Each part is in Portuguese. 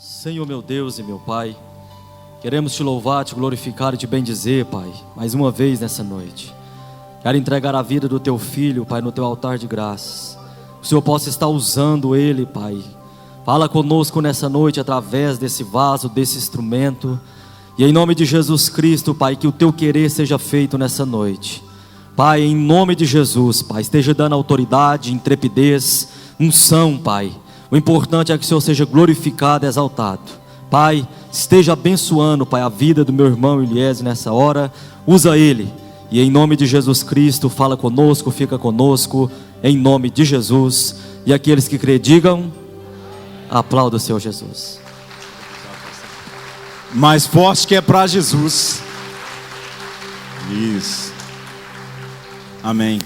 Senhor meu Deus e meu Pai, queremos te louvar, te glorificar e te bendizer, Pai, mais uma vez nessa noite. Quero entregar a vida do teu filho, Pai, no teu altar de graças. O Senhor possa estar usando ele, Pai. Fala conosco nessa noite através desse vaso, desse instrumento. E em nome de Jesus Cristo, Pai, que o teu querer seja feito nessa noite. Pai, em nome de Jesus, Pai, esteja dando autoridade, intrepidez, unção, Pai. O importante é que o Senhor seja glorificado e exaltado. Pai, esteja abençoando, Pai, a vida do meu irmão Eliese nessa hora. Usa ele. E em nome de Jesus Cristo, fala conosco, fica conosco. Em nome de Jesus. E aqueles que crê, digam: aplauda o Senhor Jesus. Mais forte que é para Jesus. Isso. Amém.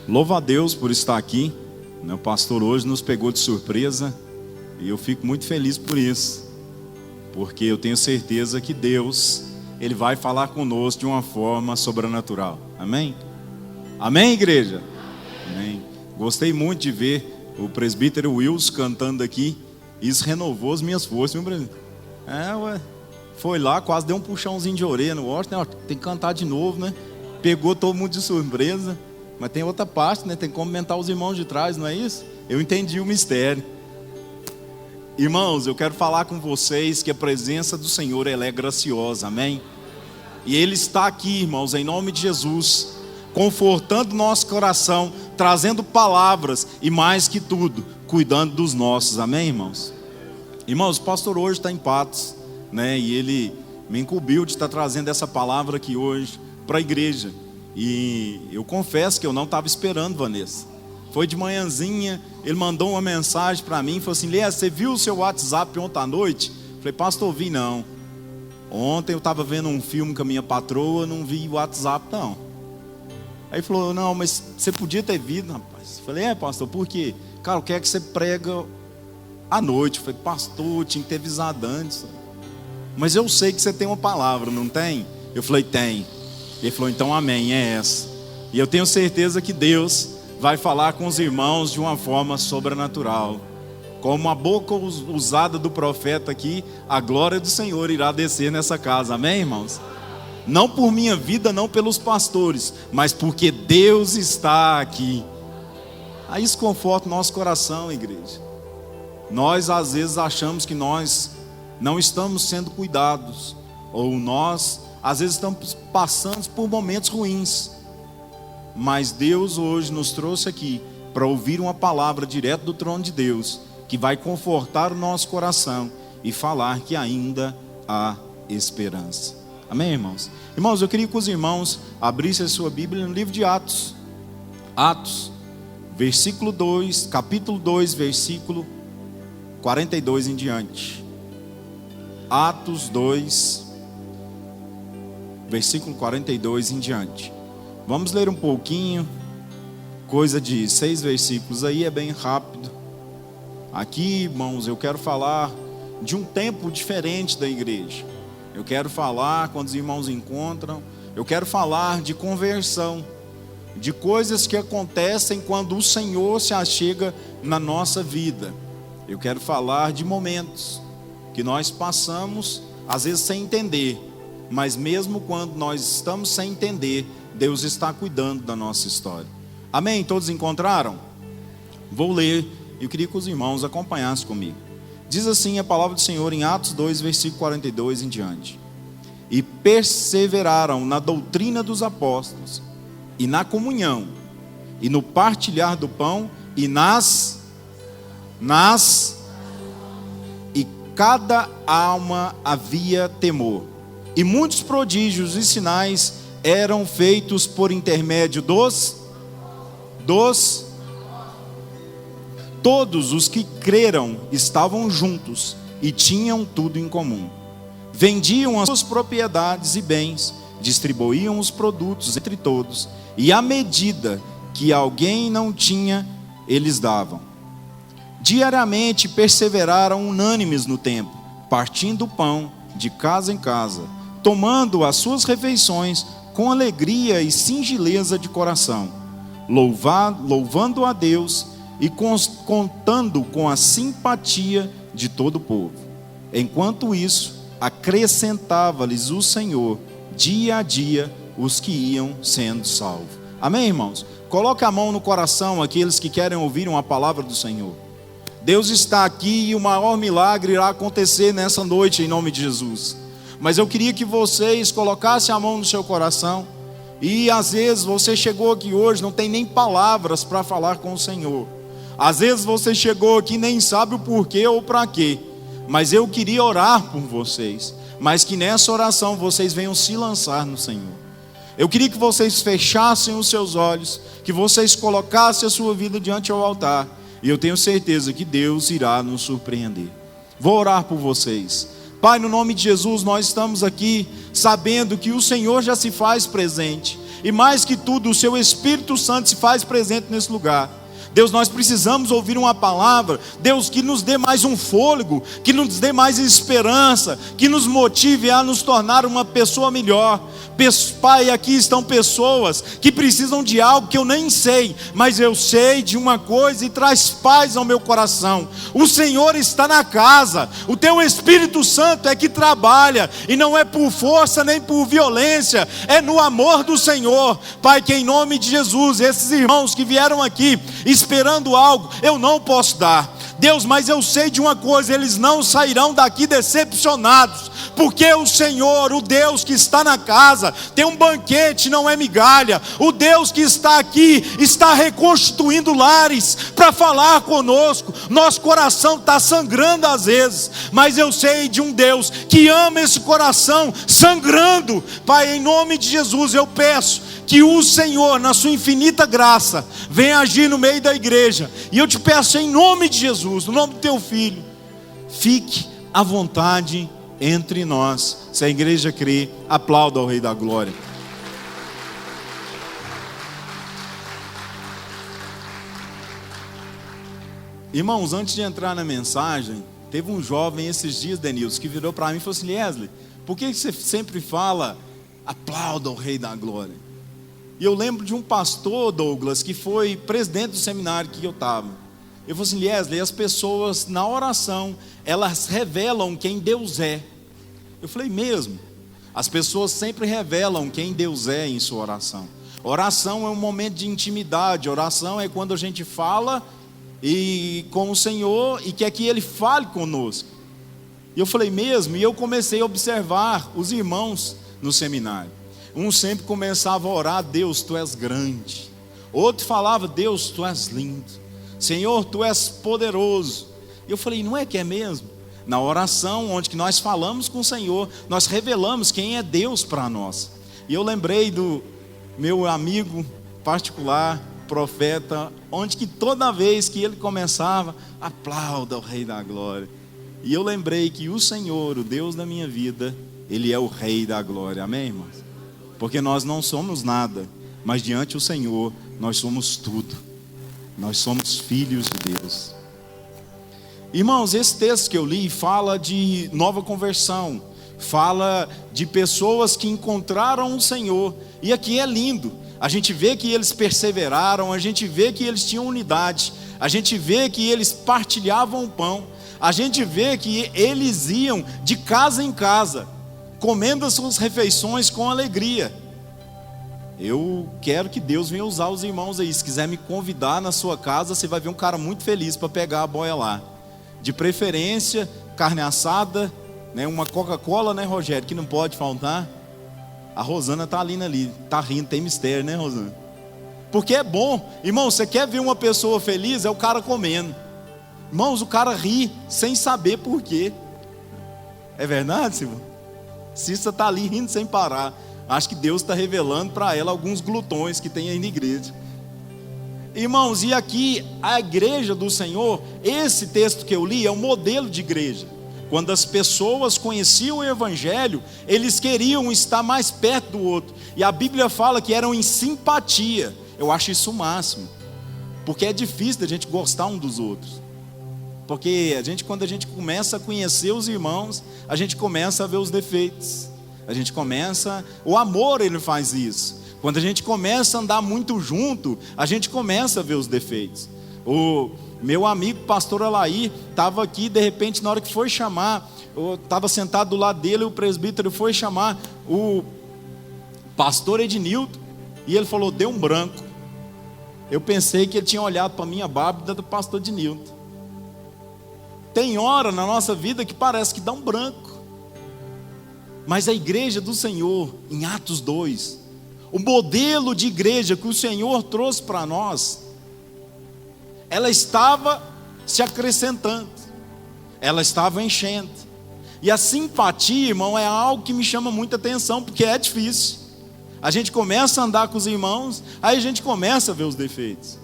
Louva a Deus por estar aqui. O pastor hoje nos pegou de surpresa. E eu fico muito feliz por isso. Porque eu tenho certeza que Deus, Ele vai falar conosco de uma forma sobrenatural. Amém? Amém, igreja? Amém. Gostei muito de ver o presbítero Wilson cantando aqui. Isso renovou as minhas forças, meu presbítero. Foi lá, quase deu um puxãozinho de orelha no Washington, né? Tem que cantar de novo, né? Pegou todo mundo de surpresa. Mas tem outra parte, né? Tem que comentar os irmãos de trás, não é isso? Eu entendi o mistério. Irmãos, eu quero falar com vocês que a presença do Senhor, ela é graciosa, amém? E Ele está aqui, irmãos, em nome de Jesus, confortando nosso coração, trazendo palavras e mais que tudo, cuidando dos nossos, amém, irmãos? Irmãos, o pastor hoje está em Patos, né? E ele me incumbiu de estar trazendo essa palavra aqui hoje para a igreja. E eu confesso que eu não estava esperando, Vanessa. Foi de manhãzinha, ele mandou uma mensagem para mim, falou assim: Lê, você viu o seu WhatsApp ontem à noite? Falei: pastor, vi não. Ontem eu estava vendo um filme com a minha patroa, não vi o WhatsApp não. Aí ele falou: não, mas você podia ter visto, rapaz. Falei: pastor, por quê? Cara, o que é que você prega à noite? Falei: pastor, tinha que ter avisado antes. Mas eu sei que você tem uma palavra, não tem? Eu falei: tem. Ele falou: então amém, é essa. E eu tenho certeza que Deus vai falar com os irmãos de uma forma sobrenatural. Como a boca usada do profeta aqui, a glória do Senhor irá descer nessa casa, amém, irmãos? Não por minha vida, não pelos pastores, mas porque Deus está aqui. Aí isso conforta o nosso coração, igreja. Nós às vezes achamos que nós não estamos sendo cuidados, ou nós às vezes estamos passando por momentos ruins, mas Deus hoje nos trouxe aqui para ouvir uma palavra direto do trono de Deus, que vai confortar o nosso coração e falar que ainda há esperança. Amém, irmãos? Irmãos, eu queria que os irmãos abrissem a sua Bíblia no livro de Atos. Atos, versículo 2, capítulo 2, versículo 42 em diante. Atos 2, versículo 42 em diante. Vamos ler um pouquinho, coisa de 6 versículos aí, é bem rápido. Aqui, irmãos, eu quero falar de um tempo diferente da igreja. Eu quero falar quando os irmãos encontram. Eu quero falar de conversão, de coisas que acontecem quando o Senhor se achega na nossa vida. Eu quero falar de momentos que nós passamos, às vezes sem entender, mas mesmo quando nós estamos sem entender, Deus está cuidando da nossa história. Amém? Todos encontraram? Vou ler, eu queria que os irmãos acompanhassem comigo. Diz assim a palavra do Senhor em Atos 2, versículo 42 em diante: e perseveraram na doutrina dos apóstolos, e na comunhão, e no partilhar do pão, e e cada alma havia temor. E muitos prodígios e sinais eram feitos por intermédio todos os que creram estavam juntos e tinham tudo em comum. Vendiam as suas propriedades e bens, distribuíam os produtos entre todos, e à medida que alguém não tinha, eles davam. Diariamente perseveraram unânimes no templo, partindo o pão de casa em casa, tomando as suas refeições com alegria e singeleza de coração, louvando a Deus e contando com a simpatia de todo o povo. Enquanto isso, acrescentava-lhes o Senhor, dia a dia, os que iam sendo salvos. Amém, irmãos? Coloque a mão no coração aqueles que querem ouvir uma palavra do Senhor. Deus está aqui e o maior milagre irá acontecer nessa noite, em nome de Jesus. Mas eu queria que vocês colocassem a mão no seu coração. E às vezes você chegou aqui hoje, não tem nem palavras para falar com o Senhor. Às vezes você chegou aqui e nem sabe o porquê ou para quê. Mas eu queria orar por vocês. Mas que nessa oração vocês venham se lançar no Senhor. Eu queria que vocês fechassem os seus olhos, que vocês colocassem a sua vida diante do altar. E eu tenho certeza que Deus irá nos surpreender. Vou orar por vocês. Pai, no nome de Jesus, nós estamos aqui sabendo que o Senhor já se faz presente. E mais que tudo, o seu Espírito Santo se faz presente nesse lugar. Deus, nós precisamos ouvir uma palavra, Deus, que nos dê mais um fôlego, que nos dê mais esperança, que nos motive a nos tornar uma pessoa melhor. Pai, aqui estão pessoas que precisam de algo que eu nem sei, mas eu sei de uma coisa e traz paz ao meu coração. O Senhor está na casa, o teu Espírito Santo é que trabalha, e não é por força nem por violência, é no amor do Senhor. Pai, que em nome de Jesus, esses irmãos que vieram aqui esperando algo, eu não posso dar, Deus, mas eu sei de uma coisa, eles não sairão daqui decepcionados, porque o Senhor, o Deus que está na casa, tem um banquete, não é migalha. O Deus que está aqui, está reconstituindo lares, para falar conosco. Nosso coração está sangrando às vezes, mas eu sei de um Deus, que ama esse coração sangrando. Pai, em nome de Jesus, eu peço, que o Senhor, na sua infinita graça, venha agir no meio da igreja. E eu te peço em nome de Jesus, no nome do teu Filho, fique à vontade entre nós. Se a igreja crê, aplauda ao Rei da Glória. Irmãos, antes de entrar na mensagem, teve um jovem esses dias, Denilson, que virou para mim e falou assim: Leslie, por que você sempre fala aplauda ao Rei da Glória? E eu lembro de um pastor, Douglas, que foi presidente do seminário que eu estava. Eu falei assim: Leslie, as pessoas na oração, elas revelam quem Deus é. Eu falei: mesmo? As pessoas sempre revelam quem Deus é em sua oração. Oração é um momento de intimidade. Oração é quando a gente fala com o Senhor e quer que Ele fale conosco. E eu falei: mesmo? E eu comecei a observar os irmãos no seminário. Um sempre começava a orar: Deus, Tu és grande. Outro falava: Deus, Tu és lindo. Senhor, Tu és poderoso. E eu falei: não é que é mesmo? Na oração, onde que nós falamos com o Senhor, nós revelamos quem é Deus para nós. E eu lembrei do meu amigo particular, profeta, onde que toda vez que ele começava, aplauda ao Rei da Glória. E eu lembrei que o Senhor, o Deus da minha vida, Ele é o Rei da Glória. Amém, irmãos? Porque nós não somos nada, mas diante do Senhor, nós somos tudo. Nós somos filhos de Deus. Irmãos, esse texto que eu li fala de nova conversão, fala de pessoas que encontraram o Senhor. E aqui é lindo, a gente vê que eles perseveraram, a gente vê que eles tinham unidade, a gente vê que eles partilhavam o pão, a gente vê que eles iam de casa em casa, comendo as suas refeições com alegria. Eu quero que Deus venha usar os irmãos aí. Se quiser me convidar na sua casa, você vai ver um cara muito feliz para pegar a boia lá. De preferência, carne assada, né, uma Coca-Cola, né, Rogério, que não pode faltar. A Rosana está ali, está rindo, tem mistério, né, Rosana? Porque é bom. Irmão, você quer ver uma pessoa feliz? É o cara comendo. Irmãos, o cara ri sem saber por quê. É verdade, Silvio? Cissa está ali rindo sem parar. Acho que Deus está revelando para ela alguns glutões que tem aí na igreja. Irmãos, e aqui a igreja do Senhor, esse texto que eu li é um modelo de igreja. Quando as pessoas conheciam o Evangelho, eles queriam estar mais perto do outro. E a Bíblia fala que eram em simpatia. Eu acho isso o máximo. Porque é difícil da gente gostar um dos outros. Porque quando a gente começa a conhecer os irmãos, a gente começa a ver os defeitos. O amor, ele faz isso. Quando a gente começa a andar muito junto, a gente começa a ver os defeitos. Meu amigo pastor Alair estava aqui, de repente na hora que foi chamar, eu estava sentado do lado dele, o presbítero foi chamar o pastor Ednilton, e ele falou, deu um branco. Eu pensei que ele tinha olhado para a minha barba e da do pastor Ednilton. Tem hora na nossa vida que parece que dá um branco. Mas a igreja do Senhor, em Atos 2, o modelo de igreja que o Senhor trouxe para nós, ela estava se acrescentando, ela estava enchendo. E a simpatia, irmão, é algo que me chama muita atenção, porque é difícil. A gente começa a andar com os irmãos, aí a gente começa a ver os defeitos.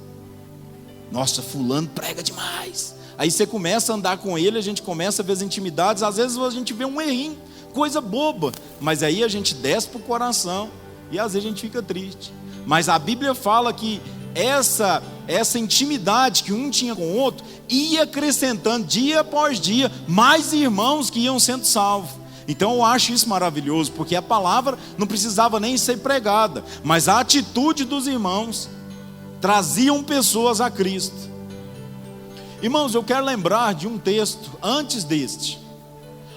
Nossa, fulano prega demais. Aí você começa a andar com ele, a gente começa a ver as intimidades, às vezes a gente vê um errinho, coisa boba, mas aí a gente desce para o coração, e às vezes a gente fica triste. Mas a Bíblia fala que essa intimidade que um tinha com o outro ia acrescentando dia após dia mais irmãos que iam sendo salvos. Então eu acho isso maravilhoso, porque a palavra não precisava nem ser pregada, mas a atitude dos irmãos traziam pessoas a Cristo. Irmãos, eu quero lembrar de um texto antes deste,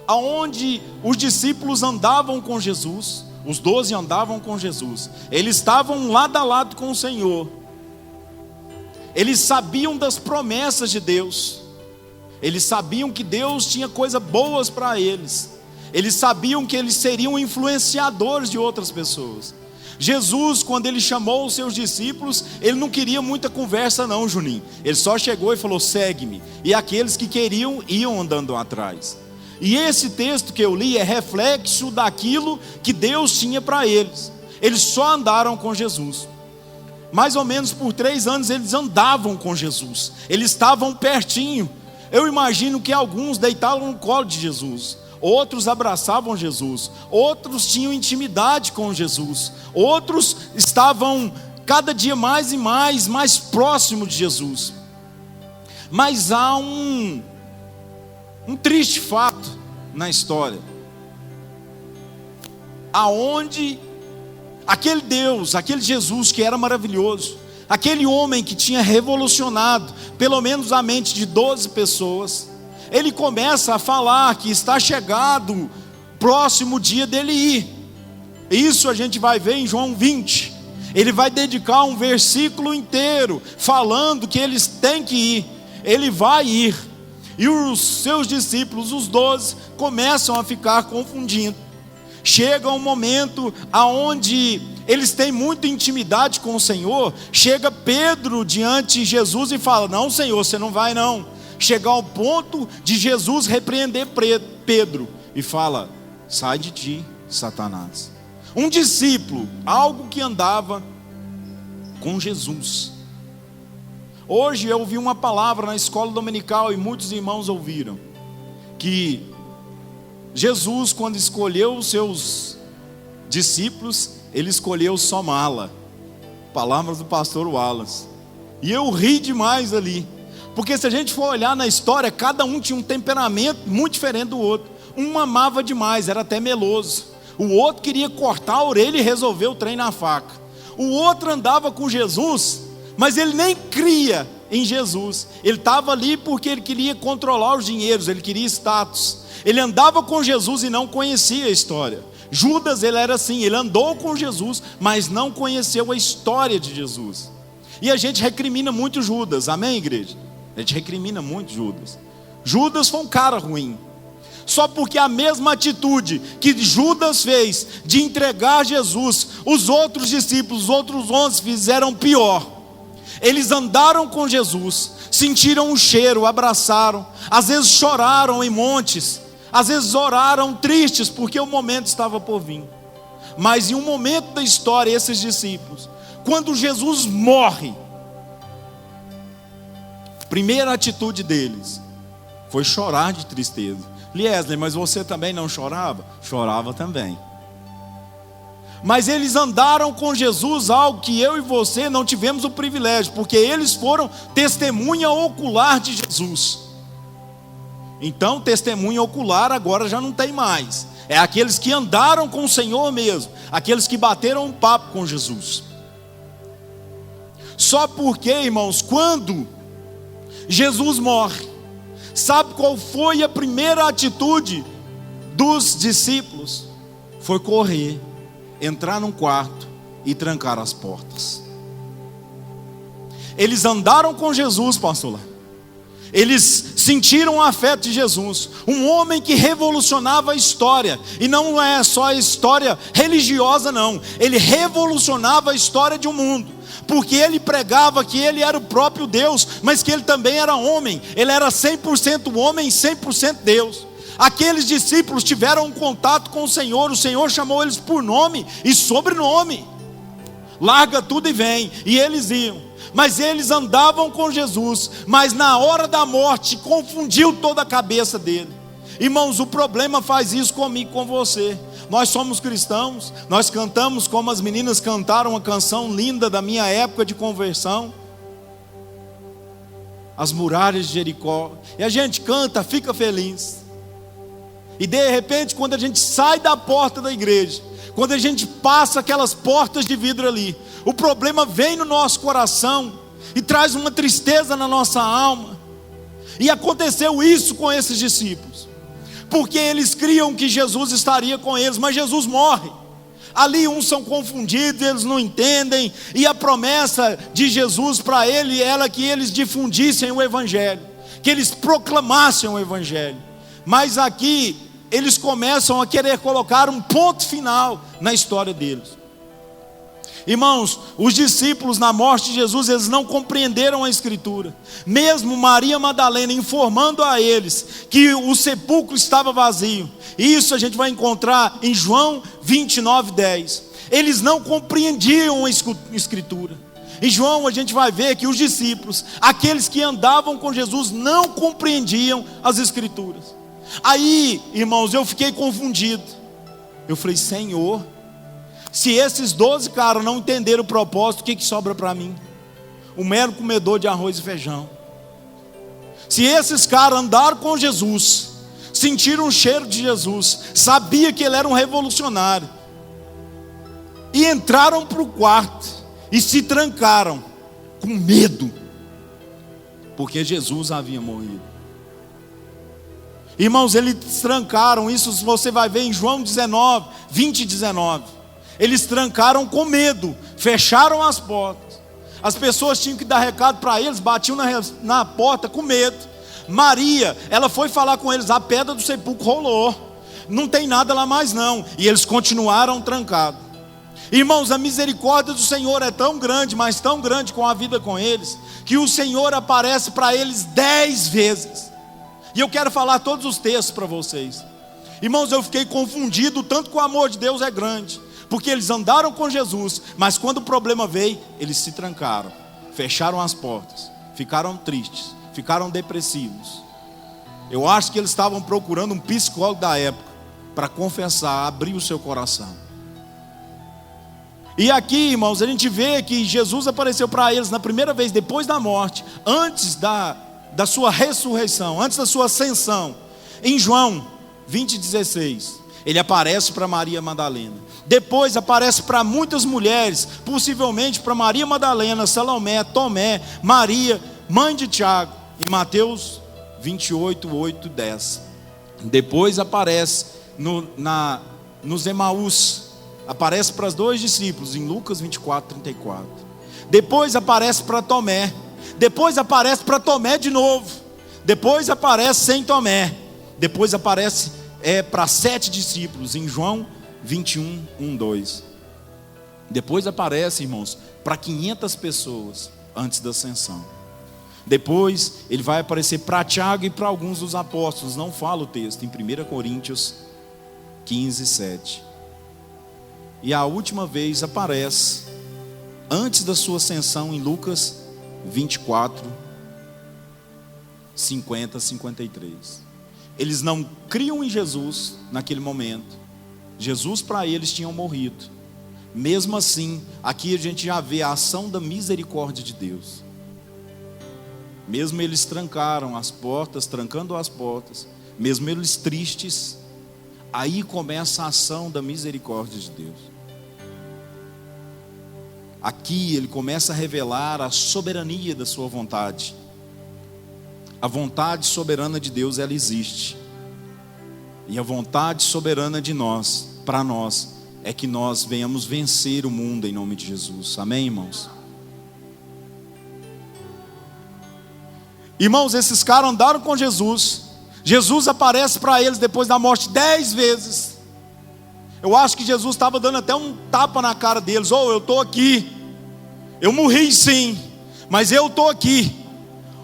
aonde os discípulos andavam com Jesus, os 12 andavam com Jesus, eles estavam lado a lado com o Senhor. Eles sabiam das promessas de Deus, eles sabiam que Deus tinha coisas boas para eles, eles sabiam que eles seriam influenciadores de outras pessoas. Jesus, quando ele chamou os seus discípulos, ele não queria muita conversa não, Juninho. Ele só chegou e falou, segue-me. E aqueles que queriam, iam andando atrás. E esse texto que eu li é reflexo daquilo que Deus tinha para eles. Eles só andaram com Jesus. Mais ou menos por 3 anos eles andavam com Jesus, eles estavam pertinho. Eu imagino que alguns deitavam no colo de Jesus, outros abraçavam Jesus, outros tinham intimidade com Jesus, outros estavam cada dia mais e mais próximo de Jesus. Mas há um triste fato na história, aonde aquele Deus, aquele Jesus que era maravilhoso, aquele homem que tinha revolucionado pelo menos a mente de 12 pessoas, ele começa a falar que está chegado próximo dia dele ir. Isso a gente vai ver em João 20. Ele vai dedicar um versículo inteiro falando que eles têm que ir. Ele vai ir. E os seus discípulos, os 12, começam a ficar confundindo. Chega um momento aonde eles têm muita intimidade com o Senhor. Chega Pedro diante de Jesus e fala, não, Senhor, você não vai não. Chega ao ponto de Jesus repreender Pedro e fala, sai de ti, Satanás. Um discípulo, algo que andava com Jesus. Hoje eu ouvi uma palavra na escola dominical e muitos irmãos ouviram, que Jesus, quando escolheu os seus discípulos, ele escolheu só mala. Palavras do pastor Wallace. E eu ri demais ali, porque se a gente for olhar na história, cada um tinha um temperamento muito diferente do outro. Um amava demais, era até meloso. O outro queria cortar a orelha e resolver o trem na faca. O outro andava com Jesus, mas ele nem cria em Jesus. Ele estava ali porque ele queria controlar os dinheiros, ele queria status. Ele andava com Jesus e não conhecia a história. Judas, ele era assim, ele andou com Jesus, mas não conheceu a história de Jesus. E a gente recrimina muito Judas, amém, igreja? A gente recrimina muito Judas. Judas foi um cara ruim. Só porque a mesma atitude que Judas fez de entregar Jesus, os outros discípulos, os outros 11 fizeram pior. Eles andaram com Jesus, sentiram o cheiro, abraçaram, às vezes choraram em montes, às vezes oraram tristes porque o momento estava por vir. Mas em um momento da história, esses discípulos, quando Jesus morre, a primeira atitude deles foi chorar de tristeza. Liesley, mas você também não chorava? Chorava também. Mas eles andaram com Jesus, algo que eu e você não tivemos o privilégio, porque eles foram testemunha ocular de Jesus. Então, testemunha ocular agora já não tem mais. É aqueles que andaram com o Senhor mesmo, aqueles que bateram um papo com Jesus. Só porque, irmãos, quando Jesus morre. Sabe qual foi a primeira atitude dos discípulos? Foi correr, entrar num quarto e trancar as portas. Eles andaram com Jesus, pastor lá. Eles sentiram o afeto de Jesus, um homem que revolucionava a história, e não é só a história religiosa não, ele revolucionava a história de um mundo, porque ele pregava que ele era o próprio Deus, mas que ele também era homem, ele era 100% homem e 100% Deus. Aqueles discípulos tiveram um contato com o Senhor chamou eles por nome e sobrenome, larga tudo e vem, e eles iam. Mas eles andavam com Jesus, mas na hora da morte confundiu toda a cabeça dele. Irmãos, o problema faz isso comigo, com você. Nós somos cristãos, nós cantamos como as meninas cantaram uma canção linda da minha época de conversão, As Muralhas de Jericó, e a gente canta, fica feliz, e de repente quando a gente sai da porta da igreja, quando a gente passa aquelas portas de vidro ali, o problema vem no nosso coração e traz uma tristeza na nossa alma. E aconteceu isso com esses discípulos, porque eles criam que Jesus estaria com eles, mas Jesus morre. Ali uns são confundidos, eles não entendem, e a promessa de Jesus para ele era que eles difundissem o Evangelho, que eles proclamassem o Evangelho. Mas aqui eles começam a querer colocar um ponto final na história deles. Irmãos, os discípulos na morte de Jesus, eles não compreenderam a Escritura. Mesmo Maria Madalena informando a eles que o sepulcro estava vazio. Isso a gente vai encontrar em João 29:10. Eles não compreendiam a Escritura. Em João a gente vai ver que os discípulos, aqueles que andavam com Jesus, não compreendiam as Escrituras. Aí, irmãos, eu fiquei confundido. Eu falei, Senhor, se esses 12 caras não entenderam o propósito, o que sobra para mim? Um mero comedor de arroz e feijão. Se esses caras andaram com Jesus, sentiram o cheiro de Jesus, sabia que ele era um revolucionário, e entraram para o quarto e se trancaram com medo, porque Jesus havia morrido. Irmãos, eles trancaram, isso você vai ver em João 20 e 19. Eles trancaram com medo, fecharam as portas. As pessoas tinham que dar recado para eles, batiam na porta com medo. Maria, ela foi falar com eles, a pedra do sepulcro rolou, não tem nada lá mais não. E eles continuaram trancados. Irmãos, a misericórdia do Senhor é tão grande, mas tão grande com a vida com eles, que o Senhor aparece para eles 10 vezes. E eu quero falar todos os textos para vocês. Irmãos, eu fiquei confundido, tanto que o amor de Deus é grande, porque eles andaram com Jesus, mas quando o problema veio, eles se trancaram, fecharam as portas, ficaram tristes, ficaram depressivos. Eu acho que eles estavam procurando um psicólogo da época, para confessar, abrir o seu coração. E aqui, irmãos, a gente vê que Jesus apareceu para eles na primeira vez depois da morte, antes da sua ressurreição, antes da sua ascensão. Em João 20:16, ele aparece para Maria Madalena. Depois aparece para muitas mulheres, possivelmente para Maria Madalena, Salomé, Tomé, Maria, mãe de Tiago, em Mateus 28:8-10. Depois aparece nos Emaús, aparece para os 2 discípulos, em Lucas 24:34. Depois aparece para Tomé, depois aparece para Tomé de novo, depois aparece sem Tomé, depois aparece para 7 discípulos, em João 21:1-2. Depois aparece, irmãos, para 500 pessoas antes da ascensão. Depois ele vai aparecer para Tiago e para alguns dos apóstolos, não fala o texto, em 1 Coríntios 15:7. E a última vez aparece antes da sua ascensão em Lucas 24:50-53. Eles não criam em Jesus naquele momento. Jesus para eles tinha morrido. Mesmo assim, aqui a gente já vê a ação da misericórdia de Deus. Mesmo eles trancaram as portas, trancando as portas, mesmo eles tristes, aí começa a ação da misericórdia de Deus. Aqui ele começa a revelar a soberania da sua vontade. A vontade soberana de Deus, ela existe. E a vontade soberana de nós, para nós, é que nós venhamos vencer o mundo em nome de Jesus. Amém, irmãos? Irmãos, esses caras andaram com Jesus. Jesus aparece para eles depois da morte 10 vezes. Eu acho que Jesus estava dando até um tapa na cara deles. Oh, eu estou aqui. Eu morri sim, mas eu estou aqui.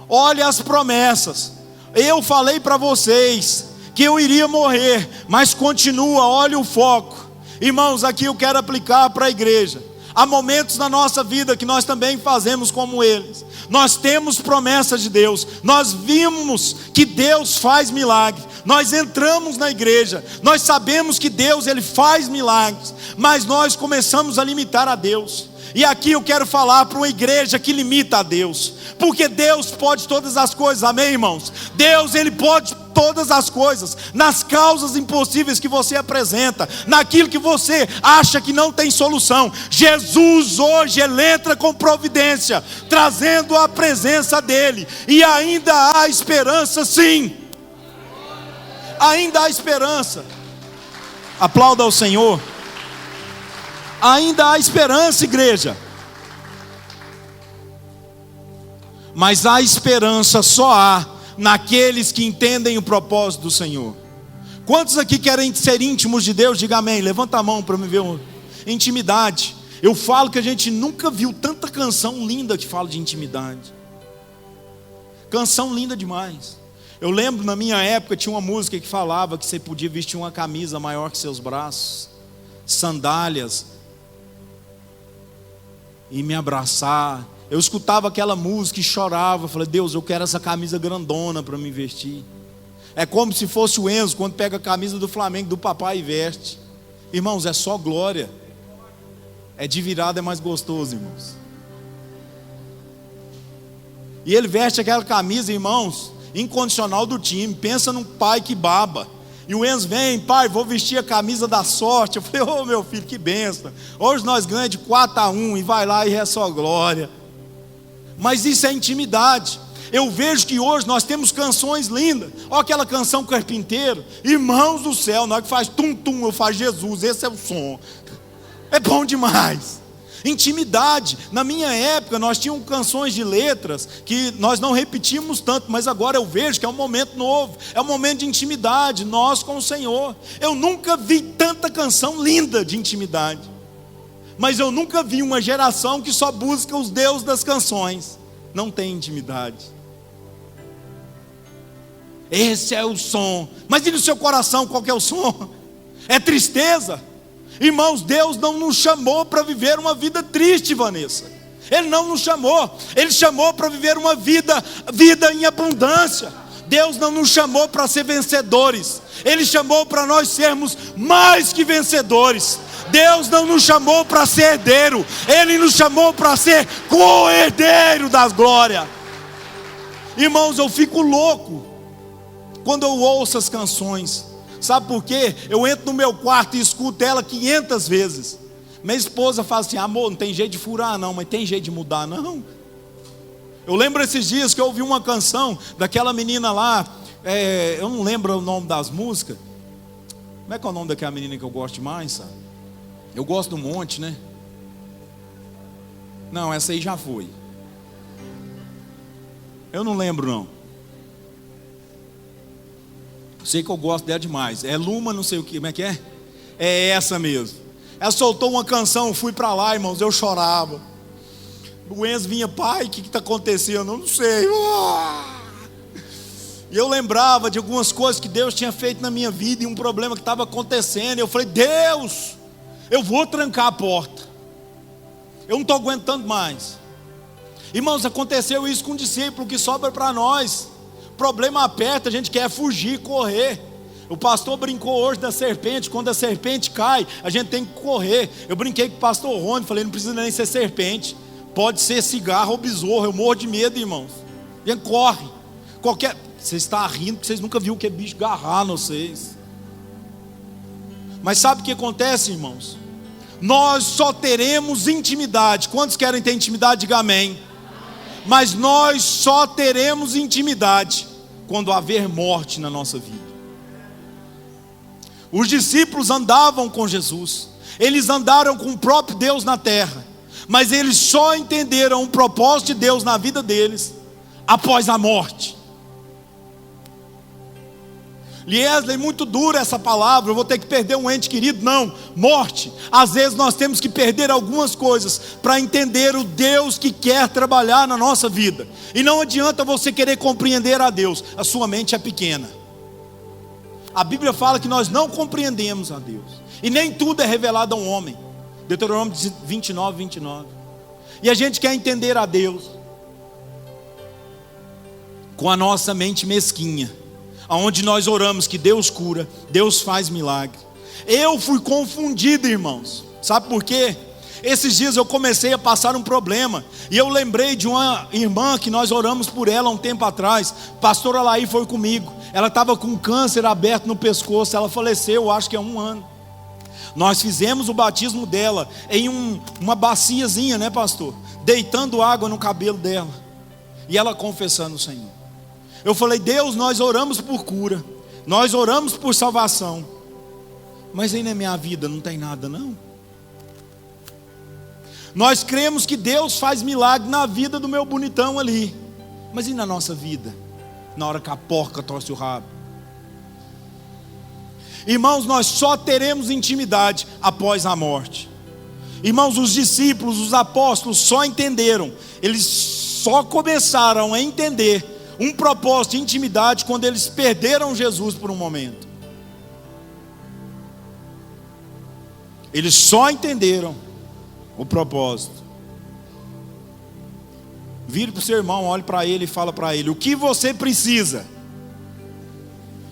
Olha as promessas. Eu falei para vocês que eu iria morrer, mas continua, olha o foco. Irmãos, aqui eu quero aplicar para a igreja. Há momentos na nossa vida que nós também fazemos como eles. Nós temos promessas de Deus. Nós vimos que Deus faz milagres. Nós entramos na igreja. Nós sabemos que Deus, Ele faz milagres. Mas nós começamos a limitar a Deus. E aqui eu quero falar para uma igreja que limita a Deus. Porque Deus pode todas as coisas, amém, irmãos? Deus, Ele pode todas as coisas. Nas causas impossíveis que você apresenta, naquilo que você acha que não tem solução, Jesus hoje, Ele entra com providência, trazendo a presença dEle. E ainda há esperança, sim. Ainda há esperança. Aplauda ao Senhor. Ainda há esperança, igreja. Mas a esperança só há naqueles que entendem o propósito do Senhor. Quantos aqui querem ser íntimos de Deus? Diga amém. Levanta a mão para me ver. Intimidade. Eu falo que a gente nunca viu tanta canção linda que fala de intimidade. Canção linda demais. Eu lembro, na minha época, tinha uma música que falava que você podia vestir uma camisa maior que seus braços, sandálias, e me abraçar. Eu escutava aquela música e chorava. Falei, Deus, eu quero essa camisa grandona para me vestir. É como se fosse o Enzo, quando pega a camisa do Flamengo, do papai, e veste. Irmãos, é só glória. É de virada, é mais gostoso, irmãos. E ele veste aquela camisa, irmãos, incondicional do time. Pensa num pai que baba. E o Enzo vem, pai, vou vestir a camisa da sorte. Eu falei, ô meu filho, que benção. Hoje nós ganhamos de 4-1 e vai lá e é só glória. Mas isso é intimidade. Eu vejo que hoje nós temos canções lindas. Olha aquela canção Carpinteiro. Irmãos do céu, na hora que faz tum-tum, eu faço Jesus, esse é o som. É bom demais. Intimidade. Na minha época nós tínhamos canções de letras que nós não repetimos tanto, mas agora eu vejo que é um momento novo. É um momento de intimidade, nós com o Senhor. Eu nunca vi tanta canção linda de intimidade. Mas eu nunca vi uma geração que só busca os deuses das canções. Não tem intimidade. Esse é o som. Mas e no seu coração, qual que é o som? É tristeza. Irmãos, Deus não nos chamou para viver uma vida triste, Vanessa. Ele não nos chamou. Ele chamou para viver uma vida em abundância. Deus não nos chamou para ser vencedores. Ele chamou para nós sermos mais que vencedores. Deus não nos chamou para ser herdeiro. Ele nos chamou para ser co-herdeiro das glórias. Irmãos, eu fico louco quando eu ouço as canções. Sabe por quê? Eu entro no meu quarto e escuto ela 500 vezes. Minha esposa fala assim, amor, não tem jeito de furar não, mas tem jeito de mudar não. Eu lembro esses dias que eu ouvi uma canção daquela menina lá, eu não lembro o nome das músicas. Como é que é o nome daquela menina que eu gosto mais, sabe? Eu gosto do monte, né? Não, essa aí já foi. Eu não lembro não. Sei que eu gosto dela demais. É Luma, não sei o que, como é que é? É essa mesmo. Ela soltou uma canção, eu fui para lá, irmãos, eu chorava. O Enzo vinha, pai, o que está acontecendo? Eu não sei. E eu lembrava de algumas coisas que Deus tinha feito na minha vida e um problema que estava acontecendo. Eu falei, Deus, eu vou trancar a porta. Eu não estou aguentando mais. Irmãos, aconteceu isso com um discípulo que sobra para nós. Problema aperta, a gente quer fugir, correr. O pastor brincou hoje da serpente. Quando a serpente cai, a gente tem que correr. Eu brinquei com o pastor Rony, falei, não precisa nem ser serpente, pode ser cigarro ou besouro. Eu morro de medo, irmãos. A gente corre. Você está rindo porque vocês nunca viram que é bicho agarrar vocês. Mas sabe o que acontece, irmãos? Nós só teremos intimidade. Quantos querem ter intimidade? Diga amém. Mas nós só teremos intimidade quando haver morte na nossa vida. Os discípulos andavam com Jesus, eles andaram com o próprio Deus na terra, mas eles só entenderam o propósito de Deus na vida deles após a morte. Liesley, muito dura essa palavra, eu vou ter que perder um ente querido. Não, morte. Às vezes nós temos que perder algumas coisas para entender o Deus que quer trabalhar na nossa vida. E não adianta você querer compreender a Deus, a sua mente é pequena. A Bíblia fala que nós não compreendemos a Deus, e nem tudo é revelado a um homem. Deuteronômio 29, 29. E a gente quer entender a Deus com a nossa mente mesquinha, aonde nós oramos que Deus cura, Deus faz milagre. Eu fui confundido, irmãos. Sabe por quê? Esses dias eu comecei a passar um problema, e eu lembrei de uma irmã que nós oramos por ela um tempo atrás. Pastora Laí foi comigo. Ela estava com câncer aberto no pescoço, ela faleceu, acho que há 1 ano. Nós fizemos o batismo dela em uma baciazinha, né, pastor? Deitando água no cabelo dela, e ela confessando o Senhor. Eu falei: Deus, nós oramos por cura, nós oramos por salvação, mas aí na minha vida não tem nada não. Nós cremos que Deus faz milagre na vida do meu bonitão ali, mas e na nossa vida? Na hora que a porca torce o rabo? Irmãos, nós só teremos intimidade após a morte. Irmãos, os discípulos, os apóstolos só entenderam, eles só começaram a entender um propósito de intimidade quando eles perderam Jesus por um momento. Eles só entenderam o propósito. Vire para o seu irmão, olhe para ele e fala para ele: o que você precisa?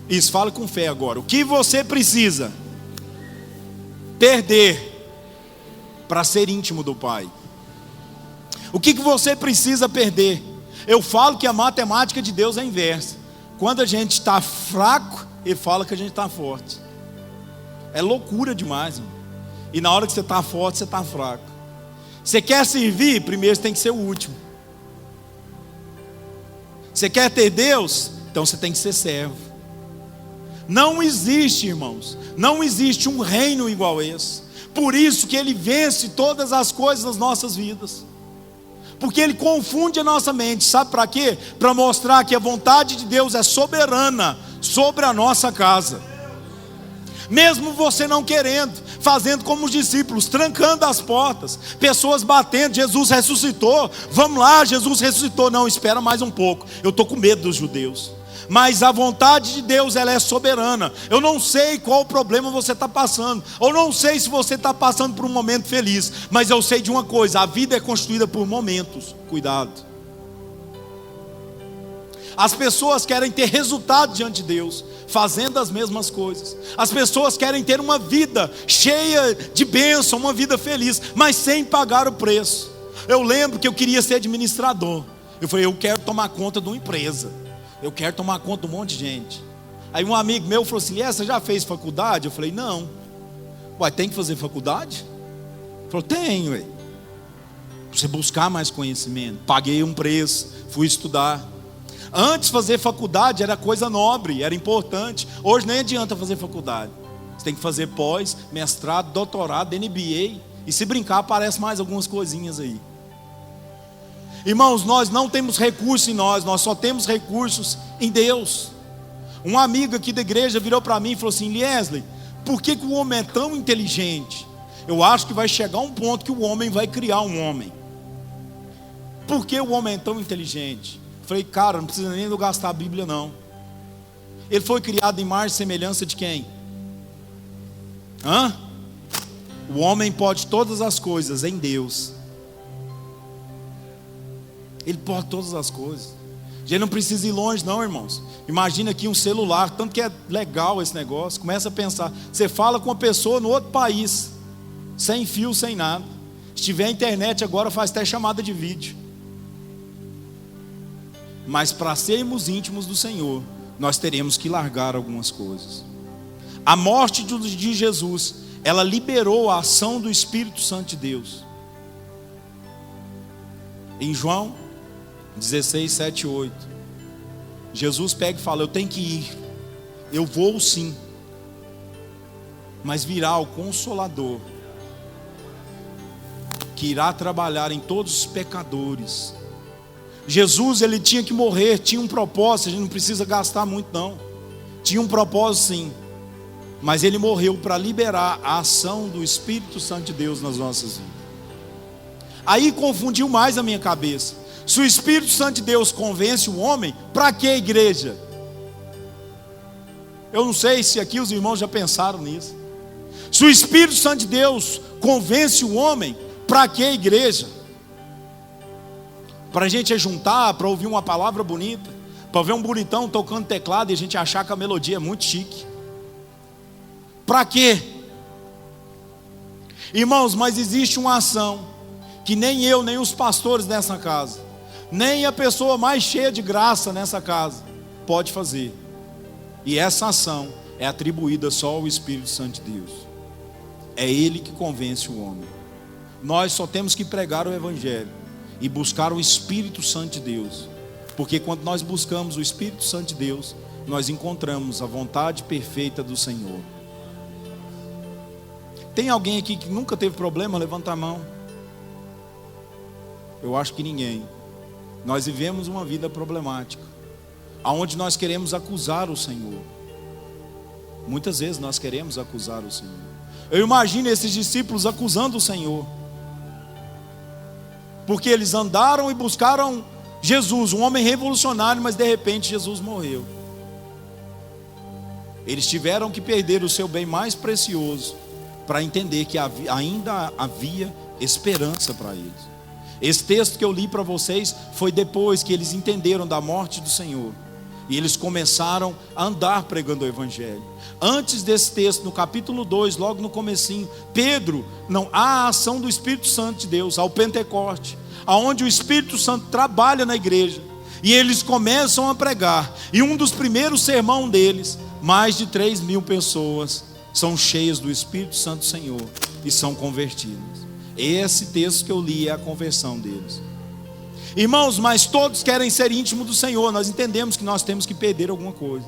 Isso, fala com fé agora. O que você precisa perder para ser íntimo do Pai? O que você precisa perder? Eu falo que a matemática de Deus é inversa. Quando a gente está fraco, Ele fala que a gente está forte. É loucura demais, irmão. E na hora que você está forte, você está fraco. Você quer servir? Primeiro você tem que ser o último. Você quer ter Deus? Então você tem que ser servo. Não existe, irmãos, não existe um reino igual a esse. Por isso que Ele vence todas as coisas das nossas vidas, porque Ele confunde a nossa mente. Sabe para quê? Para mostrar que a vontade de Deus é soberana sobre a nossa casa. Mesmo você não querendo, fazendo como os discípulos, trancando as portas, pessoas batendo: Jesus ressuscitou, vamos lá, Jesus ressuscitou. Não, espera mais um pouco, eu estou com medo dos judeus. Mas a vontade de Deus, ela é soberana. Eu não sei qual problema você está passando, ou não sei se você está passando por um momento feliz, mas eu sei de uma coisa: a vida é construída por momentos. Cuidado. As pessoas querem ter resultado diante de Deus, fazendo as mesmas coisas. As pessoas querem ter uma vida cheia de bênção, uma vida feliz, mas sem pagar o preço. Eu lembro que eu queria ser administrador. Eu falei: eu quero tomar conta de uma empresa, eu quero tomar conta de um monte de gente. Aí um amigo meu falou assim: você já fez faculdade? Eu falei: não. Uai, tem que fazer faculdade? Ele falou: tenho, ué. Pra você buscar mais conhecimento. Paguei um preço, fui estudar. Antes fazer faculdade era coisa nobre, era importante. Hoje nem adianta fazer faculdade. Você tem que fazer pós, mestrado, doutorado, MBA. E se brincar aparece mais algumas coisinhas aí. Irmãos, nós não temos recurso em nós só temos recursos em Deus. Um amigo aqui da igreja virou para mim e falou assim: Liesley, por que o homem é tão inteligente? Eu acho que vai chegar um ponto que o homem vai criar um homem. Por que o homem é tão inteligente? Eu falei: cara, não precisa nem eu gastar a Bíblia não. Ele foi criado em imagem e semelhança de quem? O homem pode todas as coisas em Deus. Ele pode todas as coisas. A gente não precisa ir longe não, irmãos. Imagina aqui um celular, tanto que é legal esse negócio. Começa a pensar, você fala com uma pessoa no outro país, sem fio, sem nada. Se tiver internet agora, faz até chamada de vídeo. Mas para sermos íntimos do Senhor, nós teremos que largar algumas coisas. A morte de Jesus, ela liberou a ação do Espírito Santo de Deus. Em João 16, 7, 8. Jesus pega e fala: eu tenho que ir, eu vou sim, mas virá o Consolador, que irá trabalhar em todos os pecadores. Jesus, ele tinha que morrer, tinha um propósito. A gente não precisa gastar muito não, tinha um propósito sim, mas ele morreu para liberar a ação do Espírito Santo de Deus nas nossas vidas. Aí confundiu mais a minha cabeça. Se o Espírito Santo de Deus convence o homem, para que a igreja? Eu não sei se aqui os irmãos já pensaram nisso. Se o Espírito Santo de Deus convence o homem, para que a igreja? Para a gente juntar, para ouvir uma palavra bonita, para ver um bonitão tocando teclado e a gente achar que a melodia é muito chique. Para quê? Irmãos, mas existe uma ação que nem eu, nem os pastores dessa casa, nem a pessoa mais cheia de graça nessa casa pode fazer. E essa ação é atribuída só ao Espírito Santo de Deus. É Ele que convence o homem. Nós só temos que pregar o Evangelho e buscar o Espírito Santo de Deus. Porque quando nós buscamos o Espírito Santo de Deus, nós encontramos a vontade perfeita do Senhor. Tem alguém aqui que nunca teve problema? Levanta a mão. Eu acho que ninguém. Nós vivemos uma vida problemática, aonde nós queremos acusar o Senhor. Muitas vezes nós queremos acusar o Senhor. Eu imagino esses discípulos acusando o Senhor, porque eles andaram e buscaram Jesus, um homem revolucionário, mas de repente Jesus morreu. Eles tiveram que perder o seu bem mais precioso para entender que ainda havia esperança para eles. Esse texto que eu li para vocês foi depois que eles entenderam da morte do Senhor e eles começaram a andar pregando o Evangelho. Antes desse texto, no capítulo 2, logo no comecinho, há a ação do Espírito Santo de Deus, ao Pentecoste, aonde o Espírito Santo trabalha na igreja, e eles começam a pregar, e um dos primeiros sermões deles, mais de 3.000 pessoas são cheias do Espírito Santo do Senhor, e são convertidas. Esse texto que eu li é a conversão deles. Irmãos, mas todos querem ser íntimos do Senhor. Nós entendemos que nós temos que perder alguma coisa.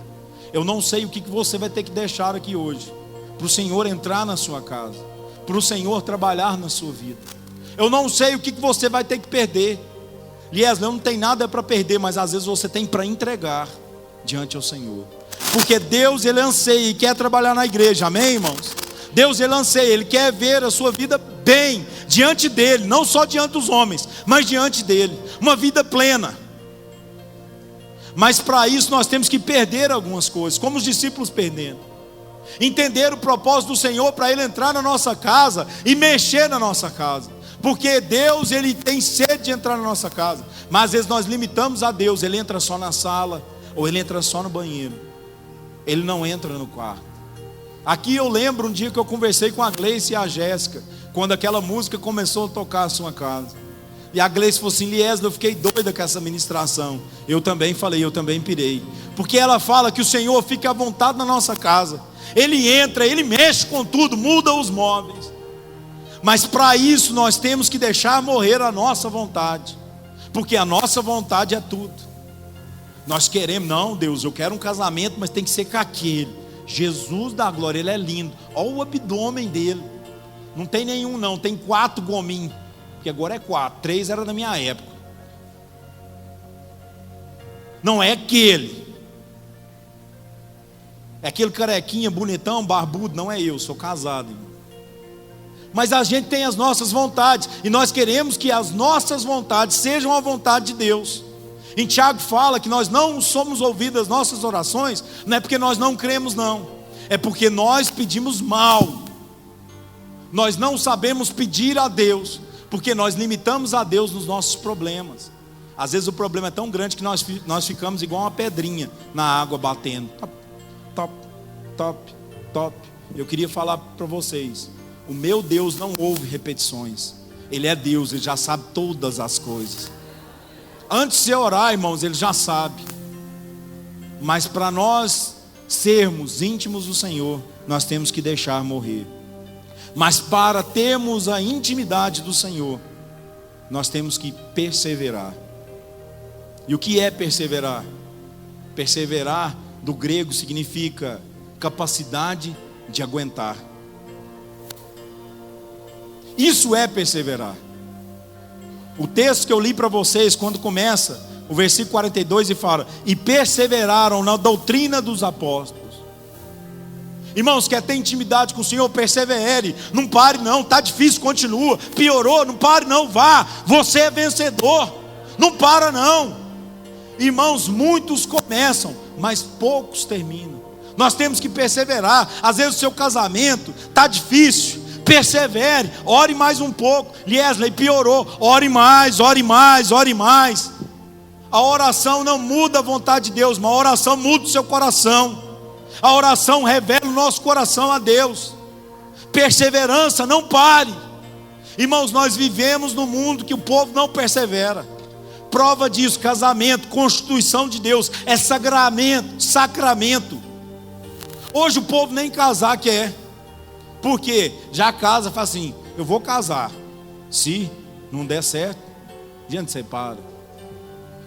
Eu não sei o que você vai ter que deixar aqui hoje, para o Senhor entrar na sua casa, para o Senhor trabalhar na sua vida. Eu não sei o que você vai ter que perder. Liesla, não tem nada para perder, mas às vezes você tem para entregar diante ao Senhor. Porque Deus, Ele anseia e quer trabalhar na igreja, amém, irmãos? Deus, Ele anseia, Ele quer ver a sua vida bem diante dEle, não só diante dos homens, mas diante dEle, uma vida plena. Mas para isso nós temos que perder algumas coisas, como os discípulos perderam. Entender o propósito do Senhor para Ele entrar na nossa casa e mexer na nossa casa. Porque Deus, Ele tem sede de entrar na nossa casa, mas às vezes nós limitamos a Deus. Ele entra só na sala, ou Ele entra só no banheiro, Ele não entra no quarto. Aqui eu lembro um dia que eu conversei com a Gleice e a Jéssica, quando aquela música começou a tocar a sua casa, e a Gleice falou assim: Liesla, eu fiquei doida com essa ministração. Eu também falei, eu também pirei, porque ela fala que o Senhor fica à vontade na nossa casa. Ele entra, Ele mexe com tudo, muda os móveis. Mas para isso nós temos que deixar morrer a nossa vontade, porque a nossa vontade é tudo. Nós queremos, não, Deus, eu quero um casamento, mas tem que ser com aquele Jesus da glória. Ele é lindo, olha o abdômen dele, não tem nenhum não, tem 4 gominhos, porque agora é 4, 3 era da minha época. Não é aquele, é aquele carequinha, bonitão, barbudo. Não é eu, sou casado, irmão. Mas a gente tem as nossas vontades, e nós queremos que as nossas vontades sejam a vontade de Deus. Em Tiago fala que nós não somos ouvidas as nossas orações, não é porque nós não cremos não, é porque nós pedimos mal. Nós não sabemos pedir a Deus, porque nós limitamos a Deus nos nossos problemas. Às vezes o problema é tão grande que nós ficamos igual uma pedrinha na água batendo. Top, top, top, top. Eu queria falar para vocês, o meu Deus não ouve repetições. Ele é Deus, Ele já sabe todas as coisas. Antes de orar, irmãos, Ele já sabe. Mas para nós sermos íntimos do Senhor, nós temos que deixar morrer. Mas para termos a intimidade do Senhor, nós temos que perseverar. E o que é perseverar? Perseverar, do grego, significa capacidade de aguentar. Isso é perseverar. O texto que eu li para vocês, quando começa, o versículo 42, e fala: e perseveraram na doutrina dos apóstolos. Irmãos, quer ter intimidade com o Senhor? Persevere, não pare não, está difícil, continua, piorou, não pare não, vá, você é vencedor, não para não. Irmãos, muitos começam, mas poucos terminam. Nós temos que perseverar. Às vezes o seu casamento está difícil, persevere, ore mais um pouco. Liesley, piorou, ore mais, ore mais, ore mais. A oração não muda a vontade de Deus, mas a oração muda o seu coração. A oração revela o nosso coração a Deus. Perseverança, não pare. Irmãos, nós vivemos num mundo que o povo não persevera. Prova disso, casamento, constituição de Deus, é sacramento. Hoje o povo nem casar quer. Por quê? Já casa, fala assim: eu vou casar. Se não der certo, gente, separa.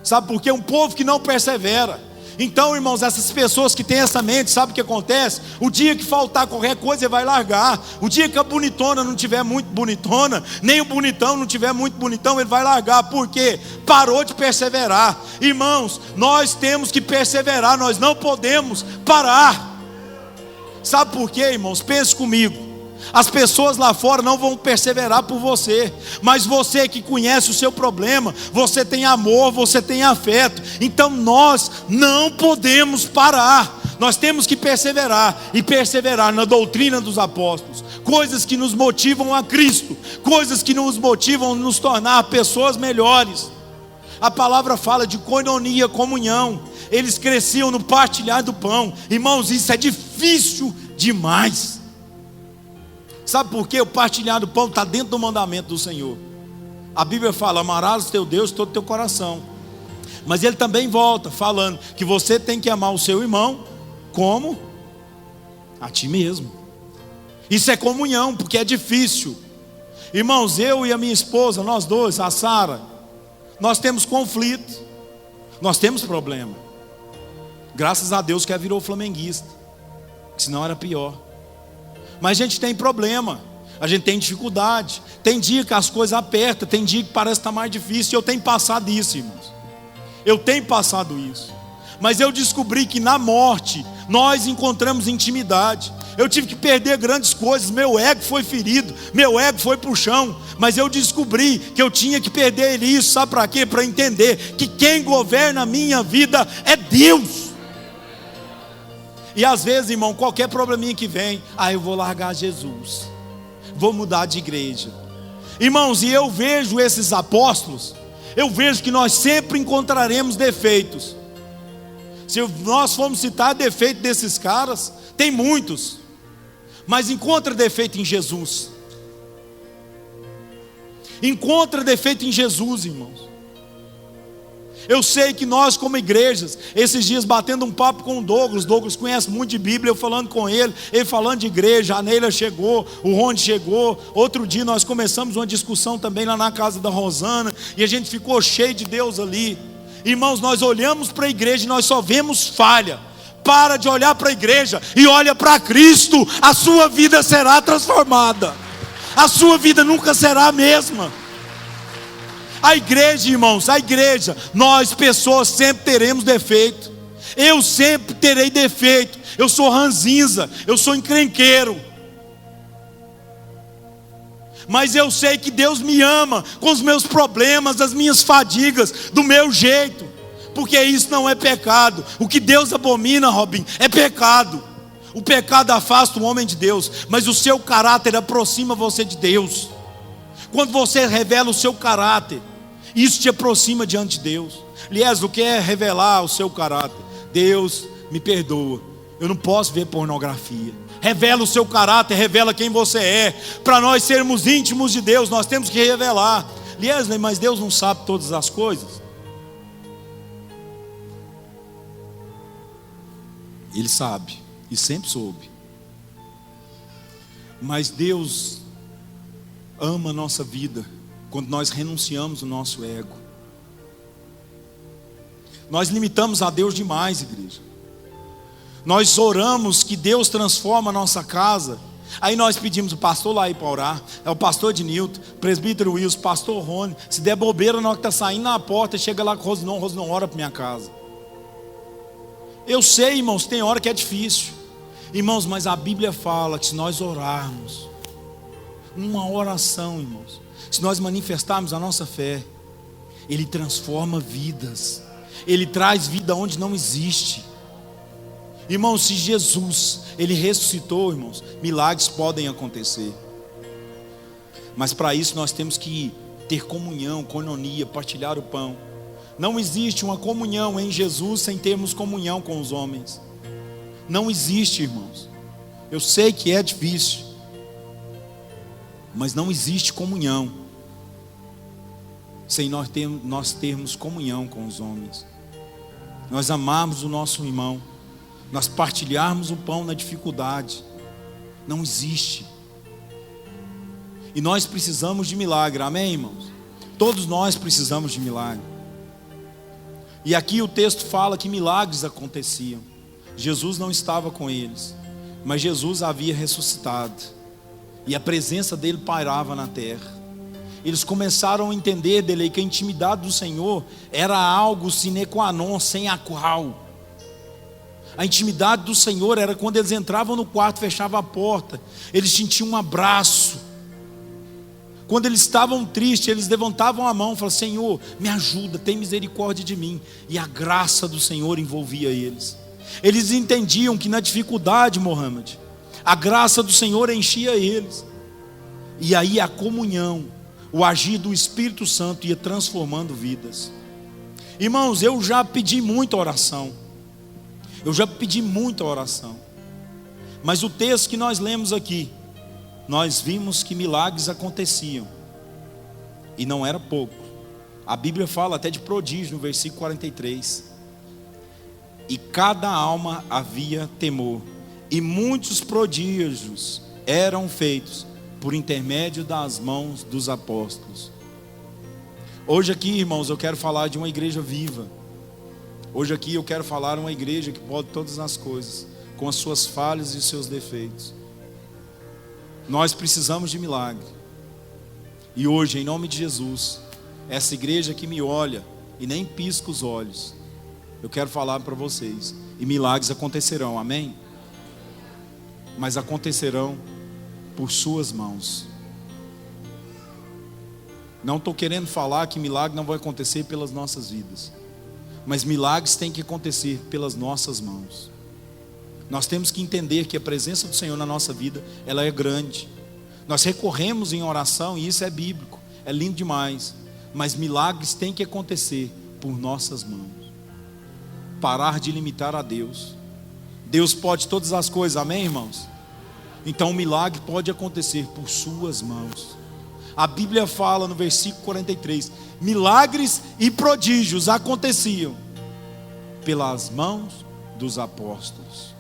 Sabe por quê? Um povo que não persevera. Então, irmãos, essas pessoas que têm essa mente, sabe o que acontece? O dia que faltar qualquer coisa, ele vai largar. O dia que a bonitona não tiver muito bonitona, nem o bonitão não tiver muito bonitão, ele vai largar. Por quê? Parou de perseverar. Irmãos, nós temos que perseverar, nós não podemos parar. Sabe por quê, irmãos? Pense comigo. As pessoas lá fora não vão perseverar por você, mas você que conhece o seu problema, você tem amor, você tem afeto. Então nós não podemos parar. Nós temos que perseverar, e perseverar na doutrina dos apóstolos, coisas que nos motivam a Cristo, coisas que nos motivam a nos tornar pessoas melhores. A palavra fala de koinonia, comunhão. Eles cresciam no partilhar do pão. Irmãos, isso é difícil demais. Sabe por quê? O partilhar do pão está dentro do mandamento do Senhor. A Bíblia fala: amarás o teu Deus de todo o teu coração. Mas ele também volta falando que você tem que amar o seu irmão como a ti mesmo. Isso é comunhão, porque é difícil. Irmãos, eu e a minha esposa, nós dois, a Sara, nós temos conflito, nós temos problema. Graças a Deus que ela virou flamenguista, senão era pior. Mas a gente tem problema, a gente tem dificuldade. Tem dia que as coisas apertam, tem dia que parece estar mais difícil. Eu tenho passado isso, irmãos. Eu tenho passado isso. Mas eu descobri que na morte nós encontramos intimidade. Eu tive que perder grandes coisas, meu ego foi ferido, meu ego foi para o chão. Mas eu descobri que eu tinha que perder isso, sabe para quê? Para entender que quem governa a minha vida é Deus. E às vezes, irmão, qualquer probleminha que vem, eu vou largar Jesus, vou mudar de igreja. Irmãos, e eu vejo esses apóstolos, eu vejo que nós sempre encontraremos defeitos. Se nós formos citar defeito desses caras, tem muitos, mas encontra defeito em Jesus. Encontra defeito em Jesus, irmãos. Eu sei que nós como igrejas, esses dias batendo um papo com o Douglas conhece muito de Bíblia, eu falando com ele falando de igreja, a Neila chegou, o Rony chegou. Outro dia nós começamos uma discussão também lá na casa da Rosana, e a gente ficou cheio de Deus ali. Irmãos, nós olhamos para a igreja e nós só vemos falha. Para de olhar para a igreja e olha para Cristo, a sua vida será transformada, a sua vida nunca será a mesma. A igreja, irmãos, a igreja, nós pessoas sempre teremos defeito. Eu sempre terei defeito. Eu sou ranzinza, eu sou encrenqueiro. Mas eu sei que Deus me ama com os meus problemas, as minhas fadigas, do meu jeito. Porque isso não é pecado. O que Deus abomina, Robin, é pecado. O pecado afasta o homem de Deus, mas o seu caráter aproxima você de Deus. Quando você revela o seu caráter, isso te aproxima diante de Deus. Aliás, o que é revelar o seu caráter? Deus, me perdoa, eu não posso ver pornografia. Revela o seu caráter, revela quem você é. Para nós sermos íntimos de Deus, nós temos que revelar. Aliás, mas Deus não sabe todas as coisas? Ele sabe, e sempre soube. Mas Deus ama a nossa vida quando nós renunciamos o nosso ego. Nós limitamos a Deus demais, igreja. Nós oramos que Deus transforma a nossa casa. Aí nós pedimos o pastor lá aí para orar. É o pastor Ednilton, presbítero Wilson, pastor Rony. Se der bobeira na hora que está saindo na porta, chega lá com o Rosinon, ora para minha casa. Eu sei, irmãos, tem hora que é difícil. Irmãos, mas a Bíblia fala que se nós orarmos, uma oração, irmãos, se nós manifestarmos a nossa fé, Ele transforma vidas. Ele traz vida onde não existe. Irmãos, se Jesus, Ele ressuscitou, irmãos, milagres podem acontecer. Mas para isso nós temos que ter comunhão, coinonia, partilhar o pão. Não existe uma comunhão em Jesus sem termos comunhão com os homens. Não existe, irmãos. Eu sei que é difícil, mas não existe comunhão sem nós termos comunhão com os homens. Nós amarmos o nosso irmão, nós partilharmos o pão na dificuldade. Não existe. E nós precisamos de milagre, amém, irmãos? Todos nós precisamos de milagre. E aqui o texto fala que milagres aconteciam. Jesus não estava com eles, mas Jesus havia ressuscitado, e a presença dele pairava na terra. Eles começaram a entender dele que a intimidade do Senhor era algo sine qua non, sem a qual a intimidade do Senhor era quando eles entravam no quarto, fechavam a porta, eles sentiam um abraço. Quando eles estavam tristes, eles levantavam a mão e falavam: Senhor, me ajuda, tem misericórdia de mim. E a graça do Senhor envolvia eles. Eles entendiam que na dificuldade, Mohammed, a graça do Senhor enchia eles. E aí a comunhão, o agir do Espírito Santo ia transformando vidas. Irmãos, eu já pedi muita oração. Mas o texto que nós lemos aqui, nós vimos que milagres aconteciam. E não era pouco. A Bíblia fala até de prodígio no versículo 43. E cada alma havia temor, e muitos prodígios eram feitos por intermédio das mãos dos apóstolos. Hoje aqui, irmãos, eu quero falar de uma igreja viva. Hoje aqui eu quero falar de uma igreja que pode todas as coisas, com as suas falhas e os seus defeitos. Nós precisamos de milagre. E hoje, em nome de Jesus, essa igreja que me olha e nem pisca os olhos, eu quero falar para vocês, e milagres acontecerão, amém? Mas acontecerão por suas mãos. Não estou querendo falar que milagre não vai acontecer pelas nossas vidas, mas milagres têm que acontecer pelas nossas mãos. Nós temos que entender que a presença do Senhor na nossa vida, ela é grande. Nós recorremos em oração, e isso é bíblico, é lindo demais. Mas milagres têm que acontecer por nossas mãos. Parar de limitar a Deus. Deus pode todas as coisas, amém, irmãos? Então o milagre pode acontecer por suas mãos. A Bíblia fala no versículo 43, milagres e prodígios aconteciam pelas mãos dos apóstolos.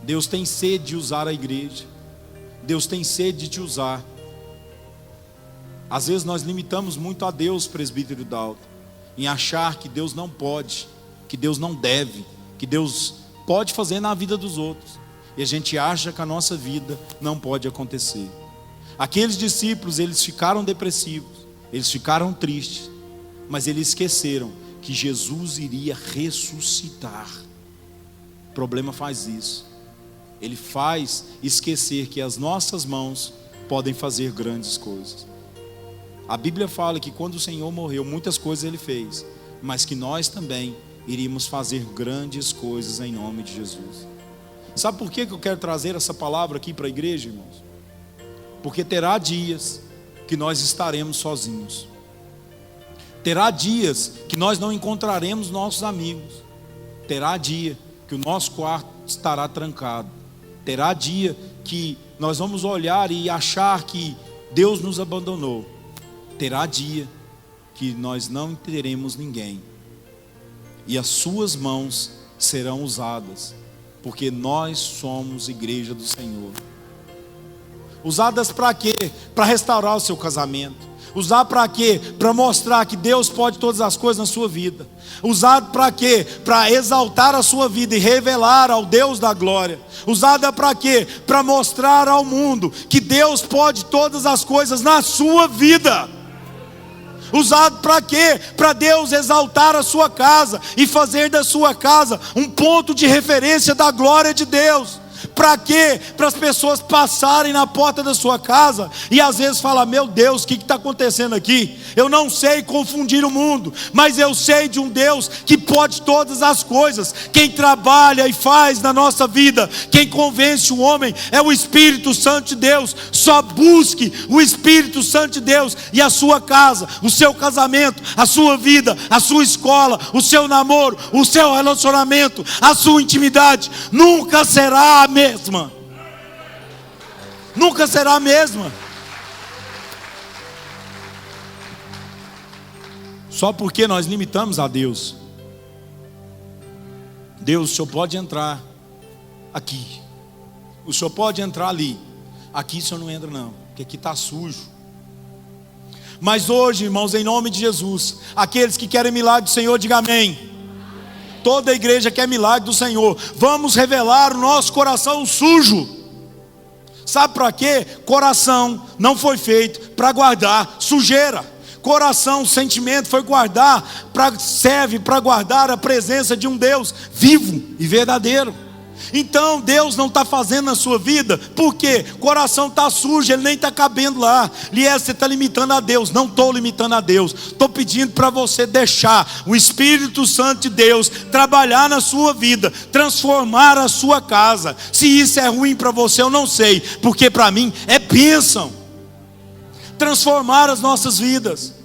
Deus tem sede de usar a igreja. Deus tem sede de te usar. Às vezes nós limitamos muito a Deus, presbítero Dalton, em achar que Deus não pode, que Deus não deve, que Deus pode fazer na vida dos outros. E a gente acha que a nossa vida não pode acontecer. Aqueles discípulos, eles ficaram depressivos, eles ficaram tristes, mas eles esqueceram que Jesus iria ressuscitar. O problema faz isso. Ele faz esquecer que as nossas mãos podem fazer grandes coisas. A Bíblia fala que quando o Senhor morreu, muitas coisas Ele fez, mas que nós também iríamos fazer grandes coisas em nome de Jesus. Sabe por que eu quero trazer essa palavra aqui para a igreja, irmãos? Porque terá dias que nós estaremos sozinhos. Terá dias que nós não encontraremos nossos amigos. Terá dia que o nosso quarto estará trancado. Terá dia que nós vamos olhar e achar que Deus nos abandonou. Terá dia que nós não teremos ninguém. E as suas mãos serão usadas, porque nós somos igreja do Senhor. Usadas para quê? Para restaurar o seu casamento. Usar para quê? Para mostrar que Deus pode todas as coisas na sua vida. Usado para quê? Para exaltar a sua vida e revelar ao Deus da glória. Usada para quê? Para mostrar ao mundo que Deus pode todas as coisas na sua vida. Usado para quê? Para Deus exaltar a sua casa e fazer da sua casa um ponto de referência da glória de Deus. Para quê? Para as pessoas passarem na porta da sua casa e às vezes falar: meu Deus, o que está acontecendo aqui? Eu não sei confundir o mundo, mas eu sei de um Deus que pode todas as coisas. Quem trabalha e faz na nossa vida, quem convence o homem é o Espírito Santo de Deus. Só busque o Espírito Santo de Deus e a sua casa, o seu casamento, a sua vida, a sua escola, o seu namoro, o seu relacionamento, a sua intimidade nunca será a mesma. Nunca será a mesma. Só porque nós limitamos a Deus. Deus, o Senhor pode entrar aqui, o Senhor pode entrar ali. Aqui o Senhor não entra não, porque aqui está sujo. Mas hoje, irmãos, em nome de Jesus, aqueles que querem milagre do Senhor, diga amém. Toda a igreja quer milagre do Senhor. Vamos revelar o nosso coração sujo. Sabe para quê? Coração não foi feito para guardar sujeira. Coração, sentimento serve para guardar a presença de um Deus vivo e verdadeiro. Então Deus não está fazendo na sua vida, porque o coração está sujo, ele nem está cabendo lá. Você está limitando a Deus. Não estou limitando a Deus, estou pedindo para você deixar o Espírito Santo de Deus trabalhar na sua vida, transformar a sua casa. Se isso é ruim para você, eu não sei, porque para mim é bênção transformar as nossas vidas.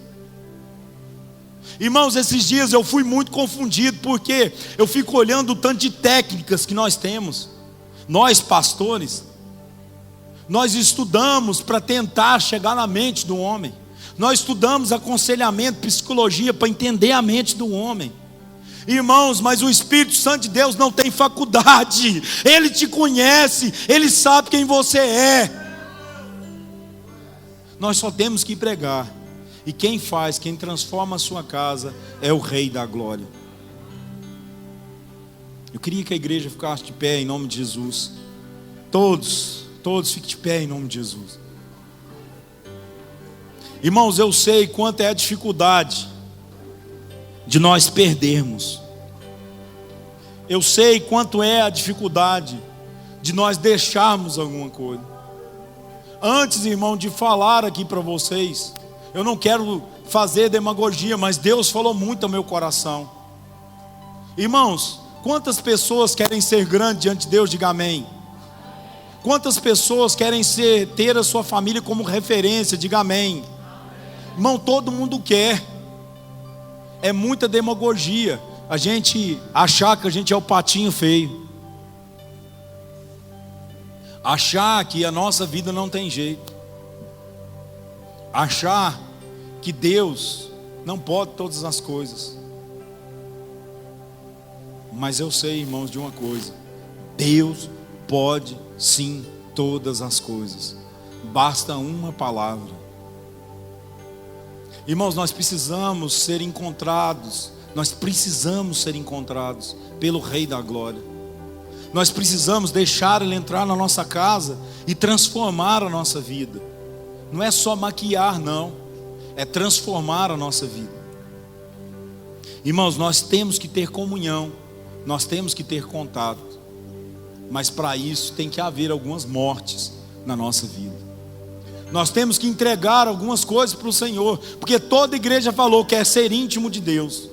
Irmãos, esses dias eu fui muito confundido, porque eu fico olhando o tanto de técnicas que nós temos. Nós pastores, nós estudamos para tentar chegar na mente do homem. Nós estudamos aconselhamento, psicologia para entender a mente do homem. Irmãos, mas o Espírito Santo de Deus não tem faculdade. Ele te conhece, Ele sabe quem você é. Nós só temos que pregar. E quem transforma a sua casa é o Rei da Glória. Eu queria que a igreja ficasse de pé em nome de Jesus. Todos fiquem de pé em nome de Jesus. Irmãos, eu sei quanto é a dificuldade de nós perdermos. Eu sei quanto é a dificuldade de nós deixarmos alguma coisa. Antes, irmão, de falar aqui para vocês, eu não quero fazer demagogia, mas Deus falou muito ao meu coração. Irmãos, quantas pessoas querem ser grandes diante de Deus? Diga amém. Quantas pessoas querem ter a sua família como referência? Diga amém. Irmão, todo mundo quer. É muita demagogia a gente achar que a gente é o patinho feio, achar que a nossa vida não tem jeito, achar que Deus não pode todas as coisas. Mas eu sei, irmãos, de uma coisa: Deus pode sim todas as coisas. Basta uma palavra. Irmãos, nós precisamos ser encontrados pelo Rei da Glória. Nós precisamos deixar Ele entrar na nossa casa e transformar a nossa vida. Não é só maquiar, não, é transformar a nossa vida. Irmãos, nós temos que ter comunhão, nós temos que ter contato, mas para isso tem que haver algumas mortes na nossa vida. Nós temos que entregar algumas coisas para o Senhor, porque toda igreja falou que é ser íntimo de Deus,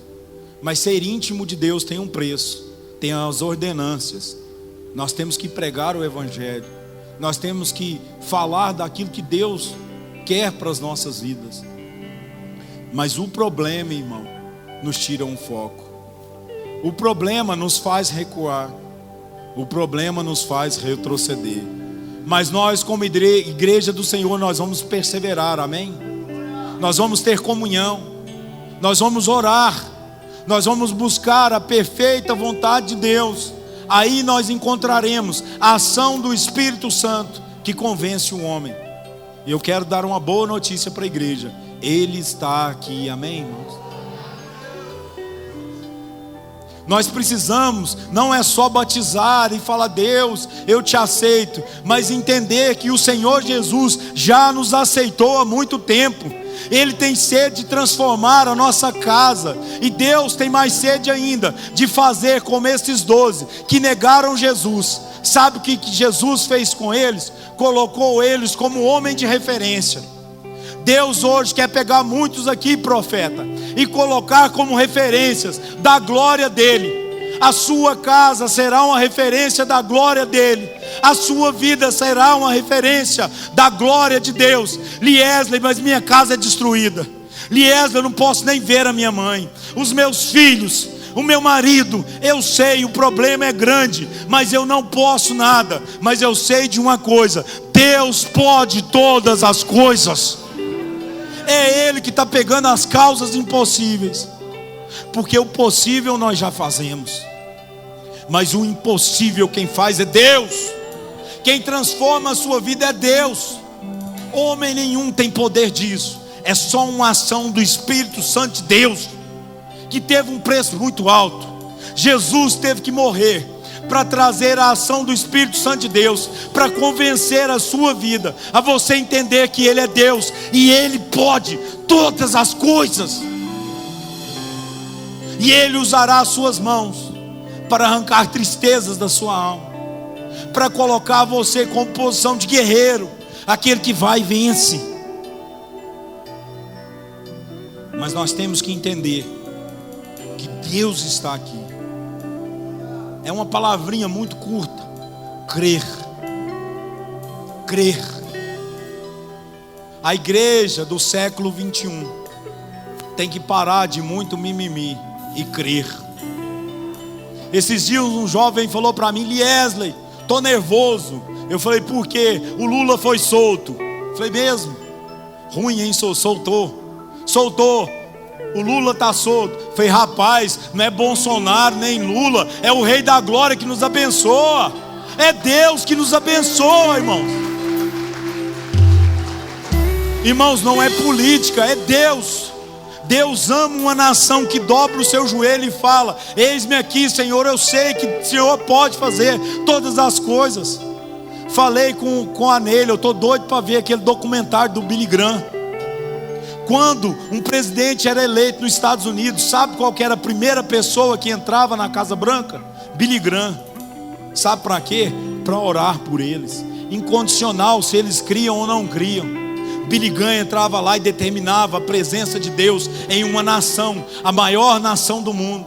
mas ser íntimo de Deus tem um preço, tem as ordenâncias. Nós temos que pregar o Evangelho, nós temos que falar daquilo que Deus quer para as nossas vidas. Mas o problema, irmão, nos tira um foco. O problema nos faz recuar, o problema nos faz retroceder. Mas nós, como igreja do Senhor, nós vamos perseverar, amém? Nós vamos ter comunhão, nós vamos orar, nós vamos buscar a perfeita vontade de Deus. Aí nós encontraremos a ação do Espírito Santo que convence o homem. E eu quero dar uma boa notícia para a igreja: Ele está aqui, amém, irmãos? Nós precisamos, não é só batizar e falar: Deus, eu te aceito, mas entender que o Senhor Jesus já nos aceitou há muito tempo. Ele tem sede de transformar a nossa casa, e Deus tem mais sede ainda de fazer como esses 12 que negaram Jesus. Sabe o que Jesus fez com eles? Colocou eles como homem de referência. Deus hoje quer pegar muitos aqui, profeta, e colocar como referências da glória dele. A sua casa será uma referência da glória dele. A sua vida será uma referência da glória de Deus. Liesley, mas minha casa é destruída. Liesley, eu não posso nem ver a minha mãe, os meus filhos, o meu marido. Eu sei, o problema é grande, mas eu não posso nada. Mas eu sei de uma coisa: Deus pode todas as coisas. É Ele que está pegando as causas impossíveis, porque o possível nós já fazemos, mas o impossível quem faz é Deus. Quem transforma a sua vida é Deus. Homem nenhum tem poder disso. É só uma ação do Espírito Santo de Deus, que teve um preço muito alto. Jesus teve que morrer para trazer a ação do Espírito Santo de Deus, para convencer a sua vida, a você entender que Ele é Deus, e Ele pode todas as coisas, e Ele usará as suas mãos para arrancar tristezas da sua alma, para colocar você com posição de guerreiro, aquele que vai e vence. Mas nós temos que entender que Deus está aqui. É uma palavrinha muito curta: crer. Crer. A igreja do século 21 tem que parar de muito mimimi e crer. Esses dias um jovem falou para mim: Liesley, tô nervoso. Eu falei: por quê? O Lula foi solto. Eu falei: mesmo? Ruim, hein? Soltou. O Lula está solto. Eu falei: rapaz, não é Bolsonaro nem Lula, é o Rei da Glória que nos abençoa. É Deus que nos abençoa, irmãos. Irmãos, não é política, é Deus. Deus ama uma nação que dobra o seu joelho e fala: eis-me aqui, Senhor, eu sei que o Senhor pode fazer todas as coisas. Falei com a Neila, eu estou doido para ver aquele documentário do Billy Graham. Quando um presidente era eleito nos Estados Unidos, sabe qual que era a primeira pessoa que entrava na Casa Branca? Billy Graham. Sabe para quê? Para orar por eles, incondicional, se eles criam ou não criam. Billy Graham entrava lá e determinava a presença de Deus em uma nação, a maior nação do mundo.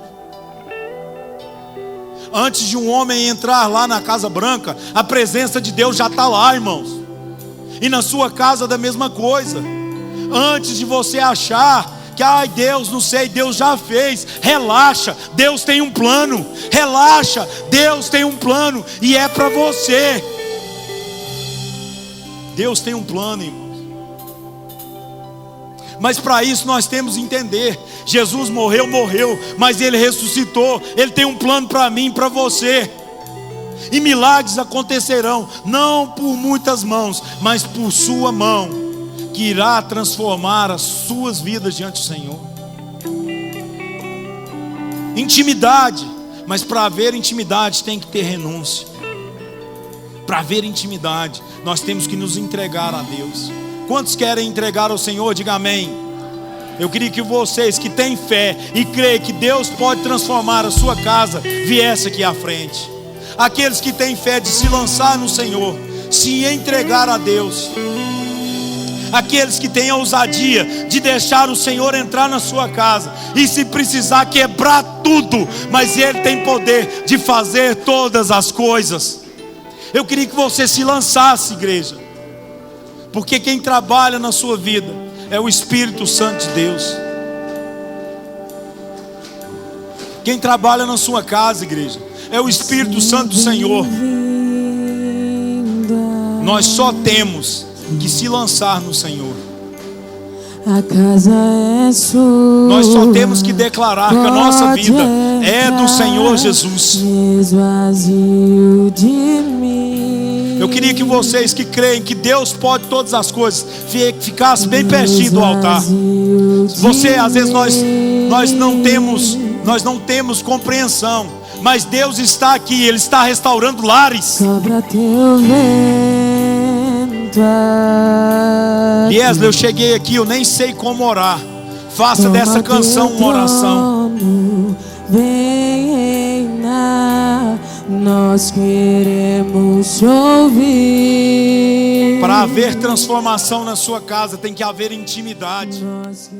Antes de um homem entrar lá na Casa Branca, a presença de Deus já está lá, irmãos. E na sua casa da mesma coisa. Antes de você achar que, ai Deus, não sei, Deus já fez, relaxa, Deus tem um plano. Relaxa, Deus tem um plano, e é para você. Deus tem um plano, irmãos. Mas para isso nós temos que entender: Jesus morreu, mas Ele ressuscitou. Ele tem um plano para mim e para você. E milagres acontecerão, não por muitas mãos, mas por sua mão, que irá transformar as suas vidas diante do Senhor. Intimidade. Mas para haver intimidade tem que ter renúncia. Para haver intimidade, nós temos que nos entregar a Deus. Quantos querem entregar ao Senhor? Diga amém. Eu queria que vocês que têm fé e creem que Deus pode transformar a sua casa, viessem aqui à frente. Aqueles que têm fé de se lançar no Senhor, se entregar a Deus. Aqueles que têm a ousadia de deixar o Senhor entrar na sua casa, e se precisar quebrar tudo, mas Ele tem poder de fazer todas as coisas. Eu queria que você se lançasse, igreja, porque quem trabalha na sua vida é o Espírito Santo de Deus. Quem trabalha na sua casa, igreja, é o Espírito Santo do Senhor. Nós só temos que se lançar no Senhor. A casa é sua. Nós só temos que declarar que a nossa vida é do Senhor Jesus. Esvazio de mim. Eu queria que vocês que creem que Deus pode todas as coisas ficassem bem pertinho do altar. Você, às vezes nós não temos compreensão, mas Deus está aqui, Ele está restaurando lares. Sopra teu vento aqui. Wesley, eu cheguei aqui, eu nem sei como orar. Faça dessa canção uma oração. Vem reinar, nós queremos te ouvir. Para haver transformação na sua casa, tem que haver intimidade. Nós